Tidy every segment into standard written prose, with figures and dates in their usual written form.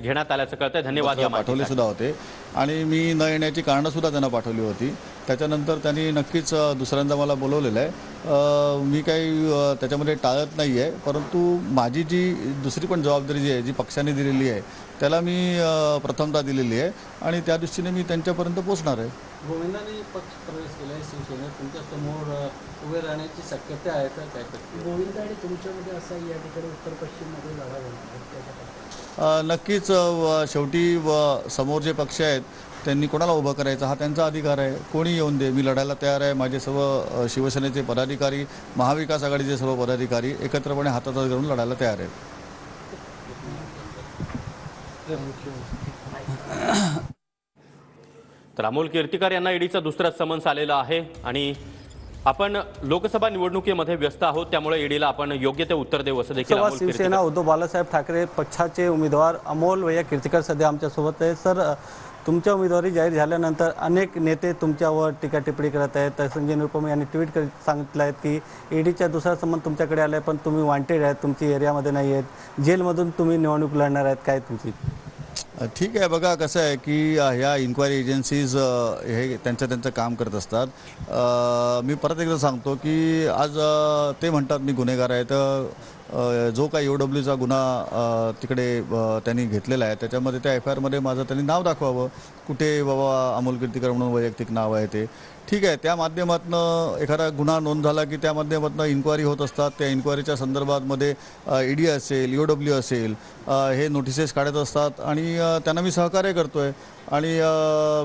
घेण्यात आल्याचं कळतंय। धन्यवाद। या पाठवले सुद्धा होते आणि मी न येण्याची कारणं सुद्धा त्यांना पाठवली होती। त्याच्यानंतर त्यांनी नक्कीच दुसऱ्यांदा मला बोलवलेलं आहे। मी काही त्याच्यामध्ये टाळत नाही आहे, परंतु माझी जी दुसरी पण जबाबदारी जी आहे, जी पक्षाने दिलेली आहे, त्याला मी प्रथमता दिलेली आहे आणि त्या दृष्टीने मी त्यांच्यापर्यंत पोहोचणार आहे। गोविंदांनी पक्ष प्रवेश केला आहे शिवसेनेत, तुमच्या समोर उभे राहण्याची शक्यता आहे तर काय करते? गोविंद आणि तुमच्यामध्ये असा या ठिकाणी उत्तर पश्चिममध्ये लढा होणार नक्कीच शेवटी समोर जे पक्ष आहेत त्यांनी कोणाला उभं करायचं हा त्यांचा अधिकार आहे। कोणी येऊन दे, मी लढायला तयार आहे। माझे सर्व शिवसेनेचे पदाधिकारी, महाविकास आघाडीचे सर्व पदाधिकारी एकत्रपणे हातात धरून लढायला तयार आहेत। तर अमोल कीर्तिकर यांना ईडीचा दुसरा समन्स आलेला आहे आणि आपण लोकसभा निवडणुकीमध्ये व्यस्त आहोत, त्यामुळे ईडीला आपण योग्य ते उत्तर देऊ असं देखील अमोल कीर्तिकर। शिवसेना उद्धव बाळासाहेब ठाकरे पक्षाचे उमेदवार अमोल वैया कीर्तिकर सध्या आमच्या सोबत आहे। सर, तुमच्या उमेदवारी जाहीर झाल्यानंतर अनेक नेते तुमच्यावर टीका टिप्पणी करत आहेत। संजय निरुपम यांनी ट्विट करीत सांगितलं आहे की ईडीचा दुसरा समन्स तुमच्याकडे आला आहे, पण तुम्ही वॉन्टेड आहेत, तुमची एरियामध्ये नाही आहेत, जेलमधून तुम्ही निवडणूक लढणार आहेत, काय तुमची? ठीक आहे, बघा कसं आहे की ह्या इन्क्वायरी एजन्सीज हे त्यांचं काम करत असतात। मी परत एकदा सांगतो की आज ते म्हणतात मी गुन्हेगार आहे, तर जो काही OWचा गुन्हा तिकडे त्यांनी घेतलेला आहे त्याच्यामध्ये त्या FIR माझं त्यांनी नाव दाखवावं, कुठे बाबा अमोल कीर्तिकर म्हणून वैयक्तिक नाव आहे ते। ठीक आहे, त्या माध्यमातून एखादा गुन्हा नोंद झाला की त्या माध्यमातून इन्क्वायरी होत असतात। त्या इन्क्वायरीच्या संदर्भामध्ये ED असेल, EOW असेल, हे नोटिसेस काढत असतात आणि त्यांना मी सहकार्य करतो आहे। आणि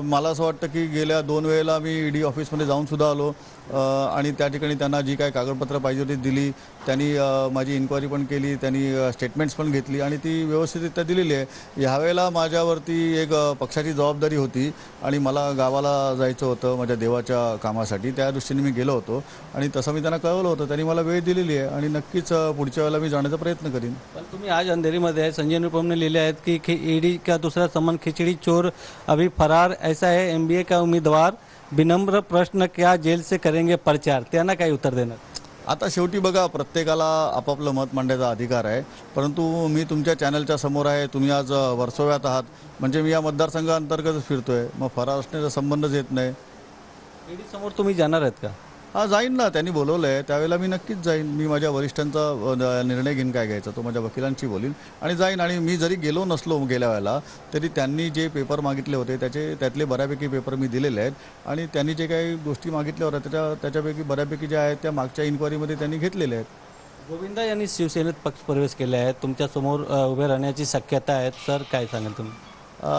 मला असं वाटतं की गेल्या 2 वेळेला मी ED ऑफिसमध्ये जाऊन सुद्धा आलो आणि त्या ठिकाणी त्यांना जी काही कागदपत्र पाहिजे होती दिली। त्यांनी माझी इन्क्वायरी पण केली, त्यांनी स्टेटमेंट्स पण घेतली आणि ती व्यवस्थितरित्या दिलेली आहे। ह्यावेळेला माझ्यावरती एक पक्षाची जबाबदारी होती आणि मला गावाला जायचं होतं माझ्या देवाच्या कामासाठी, त्या दृष्टीने मी गेलो होतो आणि तसं मी त्यांना कळवलं होतं। त्यांनी मला वेळ दिलेली आहे आणि नक्कीच पुढच्या वेळेला मी जाण्याचा प्रयत्न करीन। पण तुम्ही आज अंधेरीमध्ये आहे, संजय निरुपमने लिहिले आहेत की ईडी का दूसरा समन खिचड़ी चोर अभी फरार, ऐसा है MBA का उम्मीदवार, विनम्र प्रश्न क्या जेल से करेंगे प्रचार, त्यांना काय उत्तर देणार? आता शेवटी बघा, प्रत्येकाला आपापलं मत मांडण्याचा अधिकार आहे, परंतु मी तुमच्या चॅनलच्या समोर आहे, तुम्ही आज वर्सोव्यात आहात, म्हणजे मी या मतदारसंघाअंतर्गत फिरतोय, मग फरार असण्याचा संबंधच येत नाही। ईडी समोर तुम्ही जाणार आहेत का? हां, जाईन ना, त्यांनी बोलवलं आहे त्यावेळेला मी नक्कीच जाईन। मी माझ्या वरिष्ठांचा निर्णय घेईन काय घ्यायचा तो माझ्या वकिलांशी बोलीन आणि जाईन। आणि मी जरी गेलो नसलो गेल्या वेळेला तरी त्यांनी जे पेपर मागितले होते त्यातले बऱ्यापैकी पेपर मी दिलेले आहेत आणि त्यांनी जे काही गोष्टी मागितल्या होत्या त्याच्यापैकी बऱ्यापैकी ज्या आहेत त्या मागच्या इन्क्वायरीमध्ये त्यांनी घेतलेल्या आहेत। गोविंदा यांनी शिवसेनेत पक्ष प्रवेश केले आहे, तुमच्यासमोर उभे राहण्याची शक्यता आहे, सर काय सांगाल तुम्ही?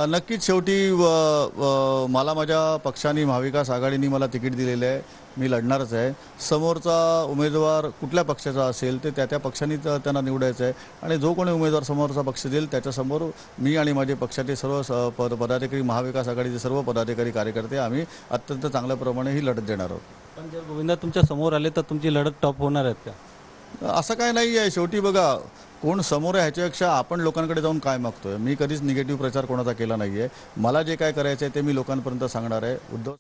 नक्कीच शेवटी मला माझ्या पक्षाने महाविकास आघाडीने मला तिकीट दिलेलं आहे, मी लढणारच आहे। समोरचा उमेदवार कुठल्या पक्षाचा असेल ते त्या पक्षाने त्यांना निवडायचं आहे आणि जो कोणी उमेदवार समोरचा पक्ष देईल त्याच्यासमोर मी आणि माझे पक्षाचे सर्व पदाधिकारी, महाविकास आघाडीचे सर्व पदाधिकारी कार्यकर्ते आम्ही अत्यंत चांगल्या प्रमाणे ही लढत देणार आहोत। पण जर गोविंदा तुमच्या समोर आले तर तुमची लढत टॉप होणार आहेत का? असं काय नाही आहे, शेवटी बघा कोण समोर आहे ह्याच्यापेक्षा आपण लोकांकडे जाऊन काय मागतोय। मी कधीच निगेटिव्ह प्रचार कोणाचा केला नाही आहे। मला जे काय करायचं आहे ते मी लोकांपर्यंत सांगणार आहे। उद्धव